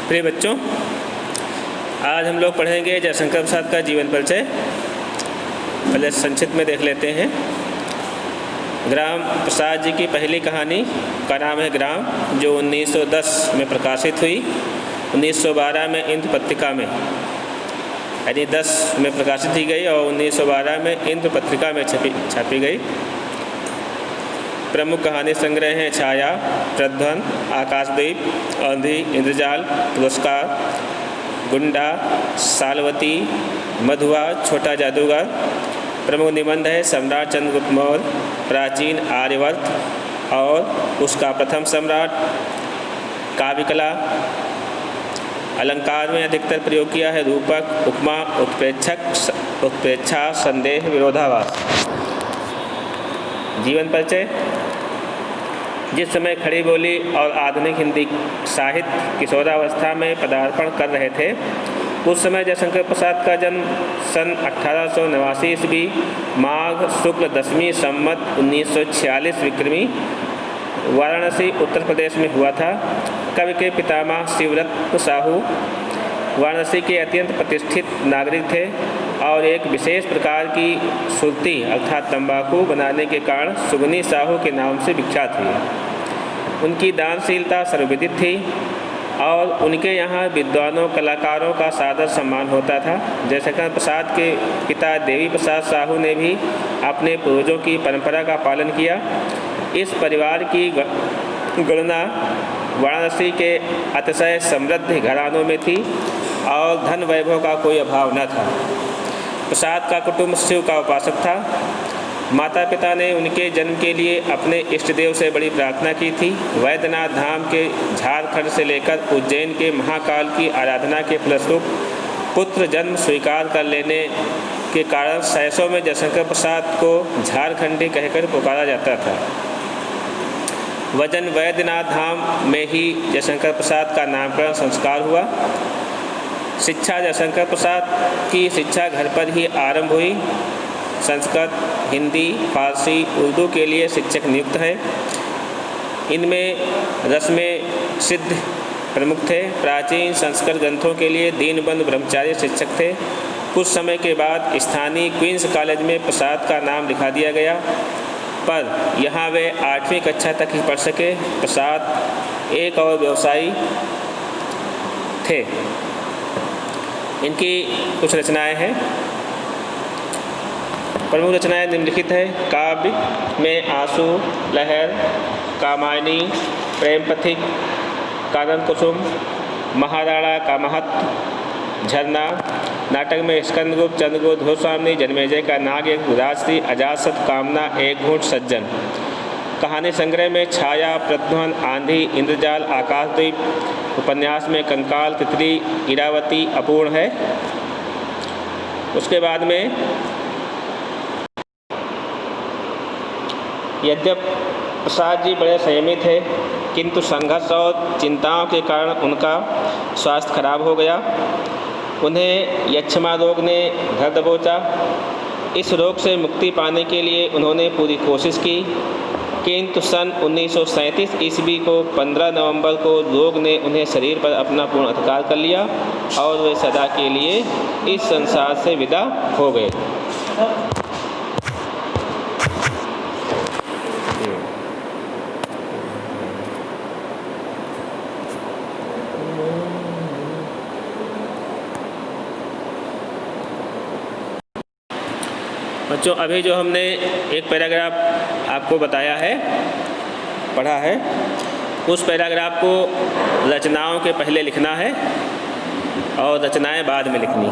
प्रिय बच्चों, आज हम लोग पढ़ेंगे जयशंकर प्रसाद का जीवन परिचय। पहले संक्षिप्त में देख लेते हैं। ग्राम प्रसाद जी की पहली कहानी का नाम है ग्राम, जो 1910 में प्रकाशित हुई। 1912 में इंद्र पत्रिका में, यानी 10 में प्रकाशित की गई और 1912 में इंद्र पत्रिका में छपी गई। प्रमुख कहानी संग्रह हैं छाया, प्रध्वन, आकाशदीप, आंधी, इंद्रजाल, पुरस्कार, गुंडा, सालवती, मधुआ, छोटा जादूगर। प्रमुख निबंध है सम्राट चंद्रगुप्त मौर्य, प्राचीन आर्यवर्त और उसका प्रथम सम्राट। काव्यकला, अलंकार में अधिकतर प्रयोग किया है रूपक, उपमा, उत्प्रेक्षा, संदेह, विरोधाभास। जीवन परिचय। जिस समय खड़ी बोली और आधुनिक हिंदी साहित्य किशोरावस्था में पदार्पण कर रहे थे, उस समय जयशंकर प्रसाद का जन्म सन 1889 ईस्वी माघ शुक्ल 10वीं संवत 1946 विक्रमी वाराणसी उत्तर प्रदेश में हुआ था। कवि के पितामह शिवरत्न साहू वाराणसी के अत्यंत प्रतिष्ठित नागरिक थे और एक विशेष प्रकार की सुरती अर्थात तंबाकू बनाने के कारण सुगनी साहू के नाम से विख्यात हुई। उनकी दानशीलता सर्वविदित थी और उनके यहाँ विद्वानों कलाकारों का सादर सम्मान होता था। जयशंकर प्रसाद के पिता देवी प्रसाद साहू ने भी अपने पूर्वजों की परंपरा का पालन किया। इस परिवार की गणना वाराणसी के अतिशय समृद्ध घरानों में थी और धन वैभव का कोई अभाव न था। प्रसाद का कुटुंब शिव का उपासक था। माता पिता ने उनके जन्म के लिए अपने इष्ट देव से बड़ी प्रार्थना की थी। वैद्यनाथ धाम के झारखंड से लेकर उज्जैन के महाकाल की आराधना के फलस्वरूप पुत्र जन्म स्वीकार कर लेने के कारण सहसों में जयशंकर प्रसाद को झारखंडी कहकर पुकारा जाता था। वजन वैद्यनाथ धाम में ही जयशंकर प्रसाद का नामकरण संस्कार हुआ। शिक्षा जयशंकर प्रसाद की शिक्षा घर पर ही आरंभ हुई। संस्कृत, हिंदी, फारसी, उर्दू के लिए शिक्षक नियुक्त हैं। इनमें रस्में सिद्ध प्रमुख थे। प्राचीन संस्कृत ग्रंथों के लिए दीनबंधु ब्रह्मचारी शिक्षक थे। कुछ समय के बाद स्थानीय क्वींस कॉलेज में प्रसाद का नाम लिखा दिया गया, पर यहाँ वे 8वीं कक्षा तक ही पढ़ सके। प्रसाद एक और व्यवसायी थे। इनकी कुछ रचनाएं हैं। प्रमुख रचनाएं निम्नलिखित हैं। काव्य में आंसू, लहर, कामायनी, प्रेम पथिक, कानन कुसुम, महाराणा का महत्व, झरना। नाटक में स्कंदगुप्त, चंद्रगुप्त, भूस्वामी, जन्मेजय का नाग, एक राजश्री, अजातशत्रु, कामना, एक घूंट सज्जन। कहानी संग्रह में छाया, प्रध्वन, आंधी, इंद्रजाल, आकाशदीप। उपन्यास में कंकाल, तितली, इरावती, अपूर्ण है। उसके बाद में यद्यपि प्रसाद जी बड़े संयमी थे, किंतु संघर्ष और चिंताओं के कारण उनका स्वास्थ्य खराब हो गया। उन्हें यक्ष्मा रोग ने धर दबोचा। इस रोग से मुक्ति पाने के लिए उन्होंने पूरी कोशिश की, किंतु सन 1937 ईस्वी को 15 नवंबर को रोग ने उन्हें शरीर पर अपना पूर्ण अधिकार कर लिया और वे सदा के लिए इस संसार से विदा हो गए। बच्चों, अभी जो हमने एक पैराग्राफ आपको बताया है, पढ़ा है, उस पैराग्राफ को रचनाओं के पहले लिखना है और रचनाएं बाद में लिखनी।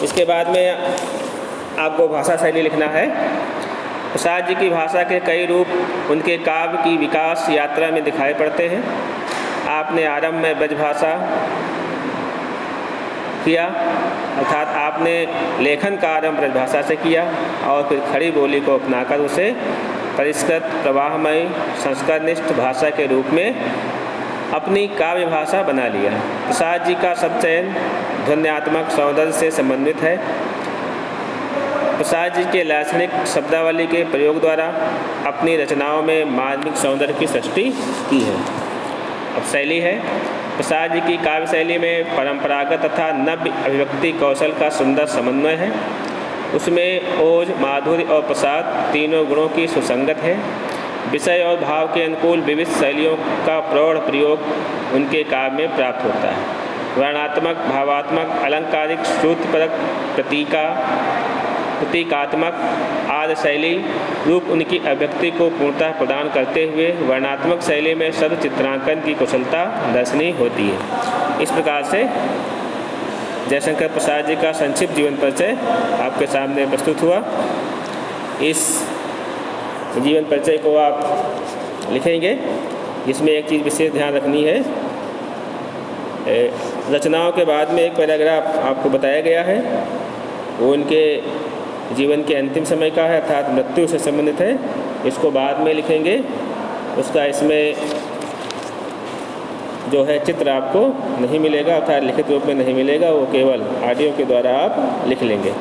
इसके बाद में आपको भाषा शैली लिखना है। प्रसाद जी की भाषा के कई रूप उनके काव्य की विकास यात्रा में दिखाई पड़ते हैं। आपने आरंभ में ब्रजभाषा किया, अर्थात आपने लेखन का आरंभ ब्रजभाषा से किया और फिर खड़ी बोली को अपनाकर उसे परिष्कृत, प्रवाहमयी, संस्कारनिष्ठ भाषा के रूप में अपनी काव्य भाषा बना लिया। प्रसाद जी का शब्द चयन ध्वन्यात्मक सौंदर्य से संबंधित है। प्रसाद जी के लाक्षणिक शब्दावली के प्रयोग द्वारा अपनी रचनाओं में मार्मिक सौंदर्य की सृष्टि की है। अब शैली है। प्रसाद जी की काव्य शैली में परंपरागत तथा नव्य अभिव्यक्ति कौशल का सुंदर समन्वय है। उसमें ओज, माधुर्य और प्रसाद तीनों गुणों की सुसंगत है। विषय और भाव के अनुकूल विविध शैलियों का प्रौढ़ प्रयोग उनके काव्य में प्राप्त होता है। वर्णात्मक, भावात्मक, अलंकारिक, श्रुतिपरक, प्रतीकात्मक आदि शैली रूप उनकी अभिव्यक्ति को पूर्णतः प्रदान करते हुए वर्णात्मक शैली में शब्द चित्रांकन की कुशलता दर्शनीय होती है। इस प्रकार से जयशंकर प्रसाद जी का संक्षिप्त जीवन परिचय आपके सामने प्रस्तुत हुआ। इस जीवन परिचय को आप लिखेंगे, जिसमें एक चीज़ विशेष ध्यान रखनी है। रचनाओं के बाद में एक पैराग्राफ आपको बताया गया है, वो उनके जीवन के अंतिम समय का है, अर्थात मृत्यु से संबंधित है। इसको बाद में लिखेंगे। उसका इसमें जो है चित्र आपको नहीं मिलेगा, अर्थात लिखित रूप में नहीं मिलेगा, वो केवल ऑडियो के द्वारा आप लिख लेंगे।